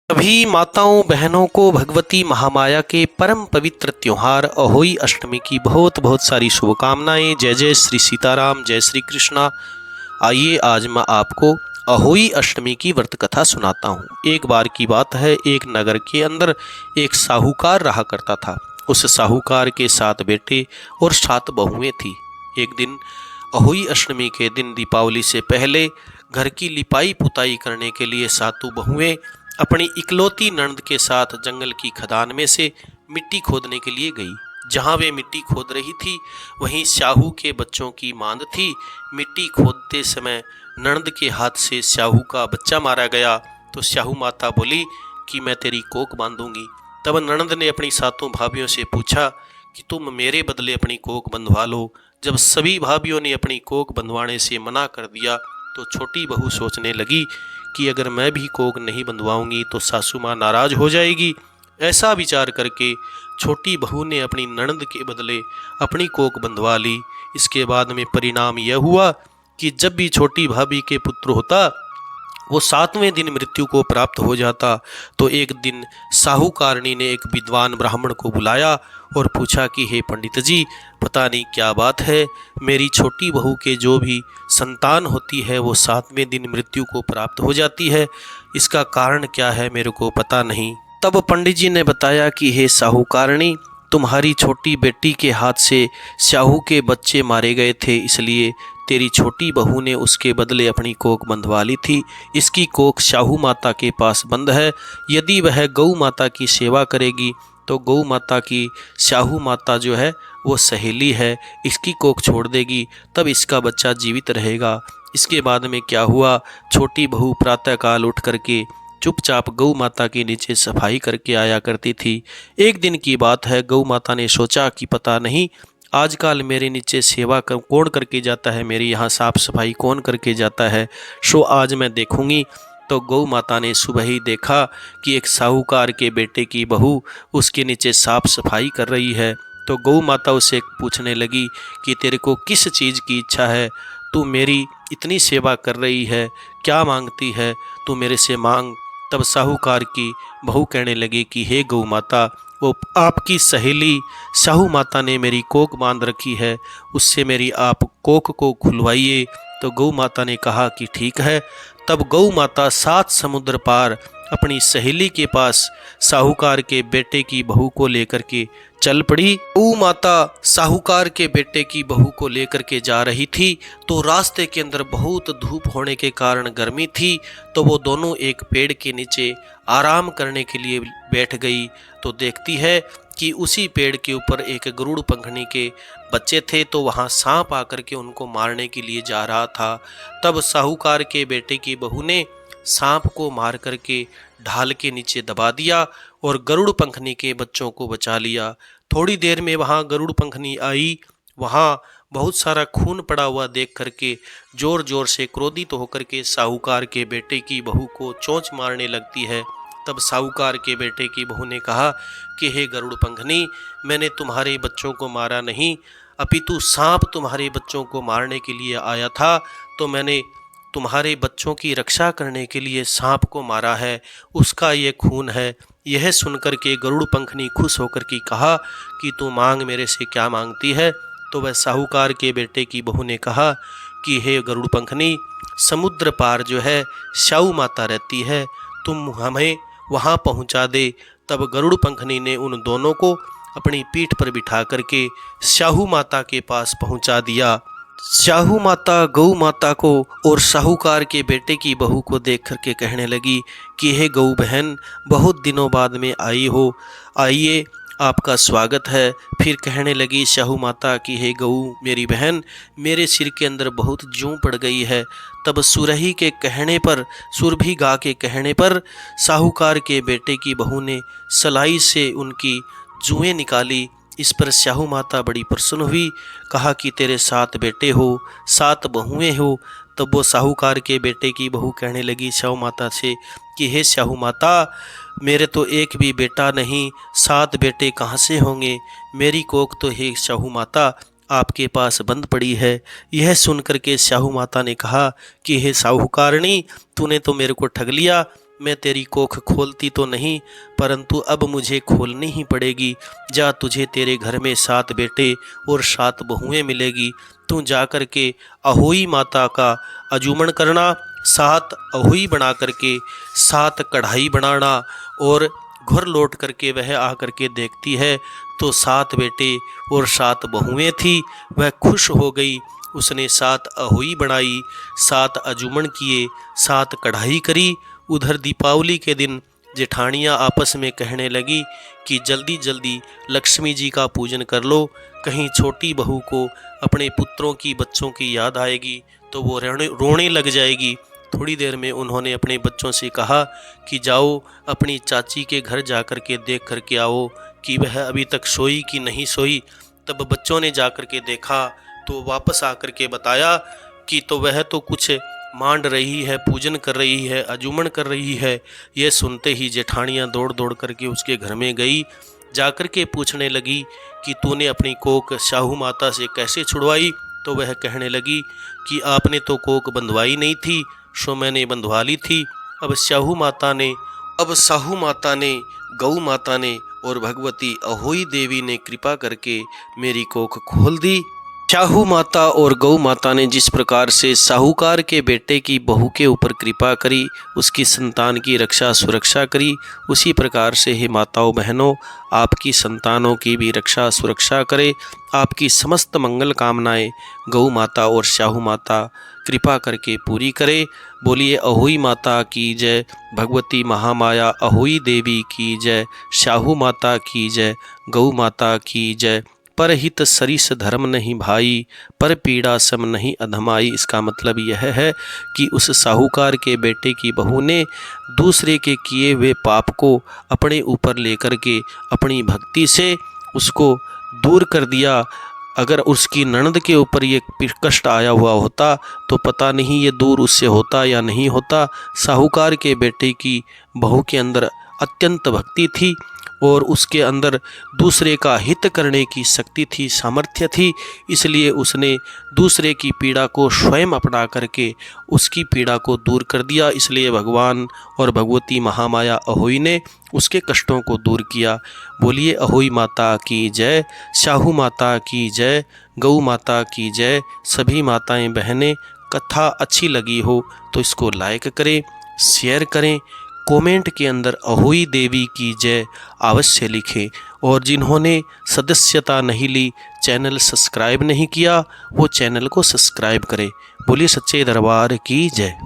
सभी माताओं बहनों को भगवती महामाया के परम पवित्र त्योहार अहोई अष्टमी की बहुत बहुत सारी शुभकामनाएं। जय जय श्री सीताराम, जय श्री कृष्णा। आइए आज मैं आपको अहोई अष्टमी की व्रत कथा सुनाता हूँ। एक बार की बात है, एक नगर के अंदर एक साहूकार रहा करता था। उस साहूकार के 7 बेटे और 7 बहुएं थी। एक दिन अहोई अष्टमी के दिन दीपावली से पहले घर की लिपाई पुताई करने के लिए 7 बहुएं अपनी इकलौती ननद के साथ जंगल की खदान में से मिट्टी खोदने के लिए गई। जहाँ वे मिट्टी खोद रही थी वहीं स्याहू के बच्चों की मांद थी। मिट्टी खोदते समय ननद के हाथ से स्याहू का बच्चा मारा गया तो स्याहू माता बोली कि मैं तेरी कोख बांधूंगी। तब ननद ने अपनी 7 भाभियों से पूछा कि तुम मेरे बदले अपनी कोख बंधवा लो। जब सभी भाभियों ने अपनी कोख बंधवाने से मना कर दिया तो छोटी बहू सोचने लगी कि अगर मैं भी कोख नहीं बंधवाऊंगी तो सासू माँ नाराज हो जाएगी। ऐसा विचार करके छोटी बहू ने अपनी ननद के बदले अपनी कोख बंधवा ली। इसके बाद में परिणाम यह हुआ कि जब भी छोटी भाभी के पुत्र होता वो 7वें दिन मृत्यु को प्राप्त हो जाता। तो एक दिन साहूकारणी ने एक विद्वान ब्राह्मण को बुलाया और पूछा कि हे पंडित जी, पता नहीं क्या बात है, मेरी छोटी बहू के जो भी संतान होती है वो 7वें दिन मृत्यु को प्राप्त हो जाती है। इसका कारण क्या है मेरे को पता नहीं। तब पंडित जी ने बताया कि हे साहूकारणी, तुम्हारी छोटी बेटी के हाथ से स्याहू के बच्चे मारे गए थे, इसलिए तेरी छोटी बहू ने उसके बदले अपनी कोख बंधवा ली थी। इसकी कोख स्याहू माता के पास बंद है। यदि वह गौ माता की सेवा करेगी तो गौ माता की स्याहू माता जो है वो सहेली है, इसकी कोख छोड़ देगी तब इसका बच्चा जीवित रहेगा। इसके बाद में क्या हुआ, छोटी बहू प्रातःकाल उठ करके चुपचाप गौ माता के नीचे सफाई करके आया करती थी। एक दिन की बात है, गौ माता ने सोचा कि पता नहीं आजकल मेरे नीचे सेवा कौन करके जाता है, मेरे यहाँ साफ सफाई कौन करके जाता है, सो आज मैं देखूंगी। तो गौ माता ने सुबह ही देखा कि एक साहूकार के बेटे की बहू उसके नीचे साफ सफाई कर रही है। तो गौ माता उसे पूछने लगी कि तेरे को किस चीज़ की इच्छा है, तू मेरी इतनी सेवा कर रही है, क्या मांगती है, तू मेरे से मांग। तब साहूकार की बहू कहने लगी कि हे गौ माता, वो आपकी सहेली साहू माता ने मेरी कोख बांध रखी है, उससे मेरी आप कोख को खुलवाइए। तो गौ माता ने कहा कि ठीक है। तब गौ माता 7 समुद्र पार अपनी सहेली के पास साहूकार के बेटे की बहू को लेकर के चल पड़ी। गौ माता साहूकार के बेटे की बहू को लेकर के जा रही थी तो रास्ते के अंदर बहुत धूप होने के कारण गर्मी थी। तो वो दोनों एक पेड़ के नीचे आराम करने के लिए बैठ गई तो देखती है कि उसी पेड़ के ऊपर एक गरुड़ पंखनी के बच्चे थे। तो वहाँ सांप आकर के उनको मारने के लिए जा रहा था। तब साहूकार के बेटे की बहू ने सांप को मार करके ढाल के नीचे दबा दिया और गरुड़ पंखनी के बच्चों को बचा लिया। थोड़ी देर में वहाँ गरुड़ पंखनी आई, वहाँ बहुत सारा खून पड़ा हुआ देख करके जोर जोर से क्रोधित होकर के साहूकार के बेटे की बहू को चोंच मारने लगती है। तब साहूकार के बेटे की बहू ने कहा कि हे गरुड़ पंखनी, मैंने तुम्हारे बच्चों को मारा नहीं, अपितु सांप तुम्हारे बच्चों को मारने के लिए आया था, तो मैंने तुम्हारे बच्चों की रक्षा करने के लिए सांप को मारा है, उसका ये खून है। यह सुनकर के गरुड़ पंखनी खुश होकर के कहा कि तू मांग, मेरे से क्या मांगती है। तो वह साहूकार के बेटे की बहू ने कहा कि हे गरुड़ पंखनी, समुद्र पार जो है स्याहू माता रहती है, तुम हमें वहाँ पहुँचा दे। तब गरुड़ पंखनी ने उन दोनों को अपनी पीठ पर बिठा करके स्याहू माता के पास पहुँचा दिया। स्याहू माता गौ माता को और साहूकार के बेटे की बहू को देख करके कहने लगी कि हे गौ बहन, बहुत दिनों बाद में आई हो, आइए आपका स्वागत है। फिर कहने लगी स्याहू माता कि हे गऊ मेरी बहन, मेरे सिर के अंदर बहुत जूं पड़ गई है। तब सुरही के कहने पर, सुरभि गा के कहने पर साहूकार के बेटे की बहू ने सलाई से उनकी जुएं निकाली। इस पर स्याहू माता बड़ी प्रसन्न हुई, कहा कि तेरे 7 बेटे हो, 7 बहुएं हो। तब वो साहूकार के बेटे की बहू कहने लगी स्याहू माता से कि हे स्याहू माता, मेरे तो एक भी बेटा नहीं, 7 बेटे कहाँ से होंगे, मेरी कोख तो हे स्याहू माता आपके पास बंद पड़ी है। यह सुनकर के स्याहू माता ने कहा कि हे साहूकारणी, तूने तो मेरे को ठग लिया, मैं तेरी कोख खोलती तो नहीं, परंतु अब मुझे खोलनी ही पड़ेगी। जा, तुझे तेरे घर में 7 बेटे और 7 बहुएं मिलेगी। तू जा कर के अहोई माता का अजूमन करना, 7 अहोई बना करके 7 कढ़ाई बनाना, और घर लौट करके वह आ करके देखती है तो 7 बेटे और 7 बहुएं थी। वह खुश हो गई। उसने 7 अहोई बनाई, 7 अजूमन किए, 7 कढ़ाई करी। उधर दीपावली के दिन जेठानियाँ आपस में कहने लगी कि जल्दी जल्दी लक्ष्मी जी का पूजन कर लो, कहीं छोटी बहू को अपने पुत्रों की बच्चों की याद आएगी तो वो रोने लग जाएगी। थोड़ी देर में उन्होंने अपने बच्चों से कहा कि जाओ अपनी चाची के घर जा कर के देख कर के आओ कि वह अभी तक सोई कि नहीं सोई। तब बच्चों ने जा कर के देखा तो वापस आकर के बताया कि तो वह तो कुछ मांड रही है, पूजन कर रही है, अजूमन कर रही है। ये सुनते ही जेठानियाँ दौड़ दौड़ करके उसके घर में गई। जाकर के पूछने लगी कि तूने अपनी कोख शाहू माता से कैसे छुड़वाई। तो वह कहने लगी कि आपने तो कोख बंधवाई नहीं थी, सो मैंने बंधवा ली थी। अब साहू माता ने, गौ माता ने और भगवती अहोई देवी ने कृपा करके मेरी कोख खोल दी। साहू माता और गौ माता ने जिस प्रकार से साहूकार के बेटे की बहू के ऊपर कृपा करी, उसकी संतान की रक्षा सुरक्षा करी, उसी प्रकार से हे माताओं बहनों, आपकी संतानों की भी रक्षा सुरक्षा करे। आपकी समस्त मंगल कामनाएं गौ माता और साहू माता कृपा करके पूरी करे। बोलिए अहोई माता की जय, भगवती महामाया अहोई देवी की जय, साहू माता की जय, गौ माता की जय। परहित सरिस धर्म नहीं भाई, पर पीड़ा सम नहीं अधमाई। इसका मतलब यह है कि उस साहूकार के बेटे की बहू ने दूसरे के किए हुए पाप को अपने ऊपर लेकर के अपनी भक्ति से उसको दूर कर दिया। अगर उसकी ननद के ऊपर ये कष्ट आया हुआ होता तो पता नहीं ये दूर उससे होता या नहीं होता। साहूकार के बेटे की बहू के अंदर अत्यंत भक्ति थी और उसके अंदर दूसरे का हित करने की शक्ति थी, सामर्थ्य थी। इसलिए उसने दूसरे की पीड़ा को स्वयं अपना करके उसकी पीड़ा को दूर कर दिया। इसलिए भगवान और भगवती महामाया अहोई ने उसके कष्टों को दूर किया। बोलिए अहोई माता की जय, साहू माता की जय, गौ माता की जय। सभी माताएं बहनें, कथा अच्छी लगी हो तो इसको लाइक करें, शेयर करें, कमेंट के अंदर अहोई देवी की जय अवश्य लिखें। और जिन्होंने सदस्यता नहीं ली, चैनल सब्सक्राइब नहीं किया, वो चैनल को सब्सक्राइब करें। बोलिए सच्चे दरबार की जय।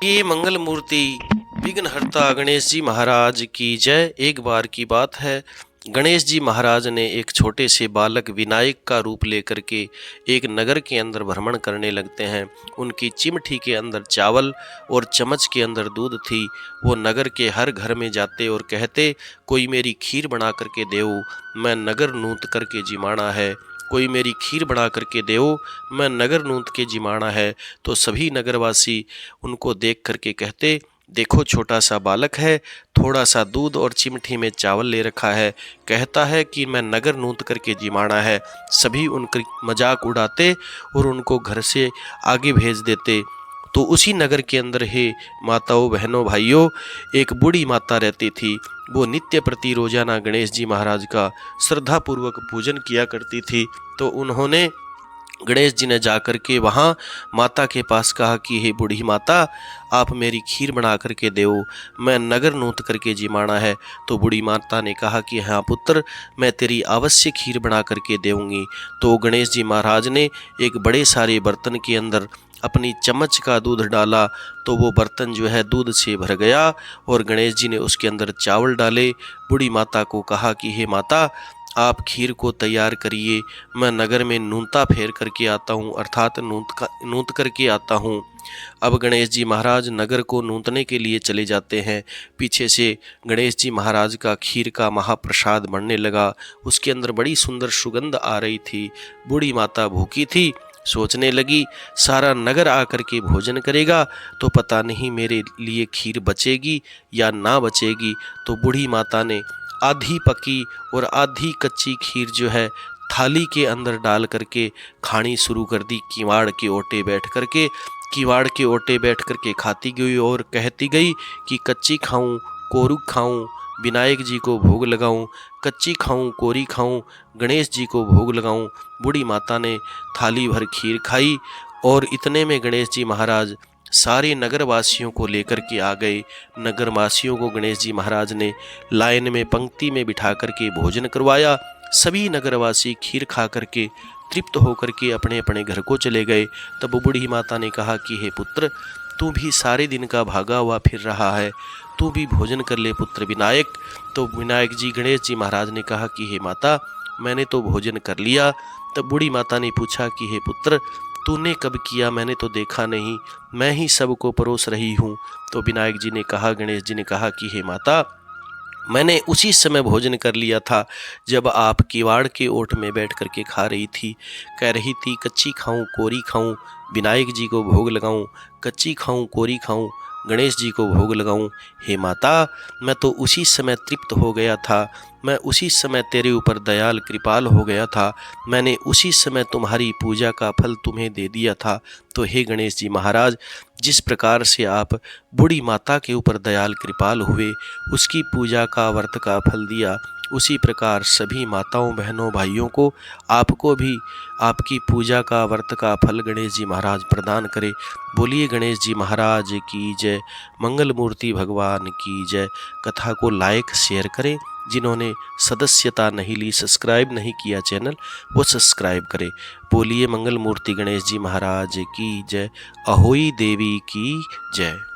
ये मंगल मूर्ति विघ्नहर्ता गणेश जी महाराज की जय। एक बार की बात है, गणेश जी महाराज ने एक छोटे से बालक विनायक का रूप लेकर के एक नगर के अंदर भ्रमण करने लगते हैं। उनकी चिमटी के अंदर चावल और चम्मच के अंदर दूध थी। वो नगर के हर घर में जाते और कहते, कोई मेरी खीर बना करके देओ, मैं नगर नूत करके जिमाना है। कोई मेरी खीर बना करके देओ, मैं नगर नूत के जिमाना है। तो सभी नगरवासी उनको देख करके कहते, देखो छोटा सा बालक है, थोड़ा सा दूध और चिमटी में चावल ले रखा है, कहता है कि मैं नगर नूत करके जिमाना है। सभी उनकी मजाक उड़ाते और उनको घर से आगे भेज देते। तो उसी नगर के अंदर ही माताओं बहनों भाइयों एक बूढ़ी माता रहती थी। वो नित्य प्रति रोजाना गणेश जी महाराज का श्रद्धापूर्वक पूजन किया करती थी। तो उन्होंने गणेश जी ने जाकर के वहाँ माता के पास कहा कि हे बूढ़ी माता, आप मेरी खीर बना करके देओ, मैं नगर नूत करके जिमाना है। तो बूढ़ी माता ने कहा कि हाँ पुत्र, मैं तेरी अवश्य खीर बना करके देऊँगी। तो गणेश जी महाराज ने एक बड़े सारे बर्तन के अंदर अपनी चम्मच का दूध डाला तो वो बर्तन जो है दूध से भर गया और गणेश जी ने उसके अंदर चावल डाले। बूढ़ी माता को कहा कि हे माता, आप खीर को तैयार करिए, मैं नगर में नूनता फेर करके आता हूँ, अर्थात नूत करके आता हूँ। अब गणेश जी महाराज नगर को नूतने के लिए चले जाते हैं। पीछे से गणेश जी महाराज का खीर का महाप्रसाद बनने लगा। उसके अंदर बड़ी सुंदर सुगंध आ रही थी। बूढ़ी माता भूखी थी, सोचने लगी सारा नगर आकर के भोजन करेगा तो पता नहीं मेरे लिए खीर बचेगी या ना बचेगी। तो बूढ़ी माता ने आधी पकी और आधी कच्ची खीर जो है थाली के अंदर डाल करके खानी शुरू कर दी, किवाड़ के ओटे बैठ करके। किवाड़ के ओटे बैठ कर के खाती गई और कहती गई कि कच्ची खाऊं, कोरू खाऊं, विनायक जी को भोग लगाऊं, कच्ची खाऊं, कोरी खाऊं, गणेश जी को भोग लगाऊं। बूढ़ी माता ने थाली भर खीर खाई और इतने में गणेश जी महाराज सारे नगरवासियों को लेकर के आ गए। नगरवासियों को गणेश जी महाराज ने लाइन में पंक्ति में बिठा करके भोजन करवाया। सभी नगरवासी खीर खा करके तृप्त होकर के अपने अपने घर को चले गए। तब बूढ़ी माता ने कहा कि हे पुत्र, तू भी सारे दिन का भागा हुआ फिर रहा है, तू भी भोजन कर ले पुत्र विनायक। तो विनायक जी गणेश जी महाराज ने कहा कि हे माता, मैंने तो भोजन कर लिया। तब बूढ़ी माता ने पूछा कि हे पुत्र, तूने कब किया? मैंने तो देखा नहीं, मैं ही सबको परोस रही हूँ। तो विनायक जी ने कहा, गणेश जी ने कहा कि हे माता, मैंने उसी समय भोजन कर लिया था जब आप किवाड़ के ओट में बैठ कर के खा रही थी। कह रही थी कच्ची खाऊं, कोरी खाऊं, विनायक जी को भोग लगाऊं, कच्ची खाऊं, कोरी खाऊं, गणेश जी को भोग लगाऊं। हे माता, मैं तो उसी समय तृप्त हो गया था, मैं उसी समय तेरे ऊपर दयाल कृपाल हो गया था, मैंने उसी समय तुम्हारी पूजा का फल तुम्हें दे दिया था। तो हे गणेश जी महाराज, जिस प्रकार से आप बूढ़ी माता के ऊपर दयाल कृपाल हुए, उसकी पूजा का व्रत का फल दिया, उसी प्रकार सभी माताओं बहनों भाइयों को, आपको भी आपकी पूजा का व्रत का फल गणेश जी महाराज प्रदान करें। बोलिए गणेश जी महाराज की जय, मंगल मूर्ति भगवान की जय। कथा को लाइक शेयर करें। जिन्होंने सदस्यता नहीं ली, सब्सक्राइब नहीं किया चैनल, वो सब्सक्राइब करें। बोलिए मंगल मूर्ति गणेश जी महाराज की जय। अहोई देवी की जय।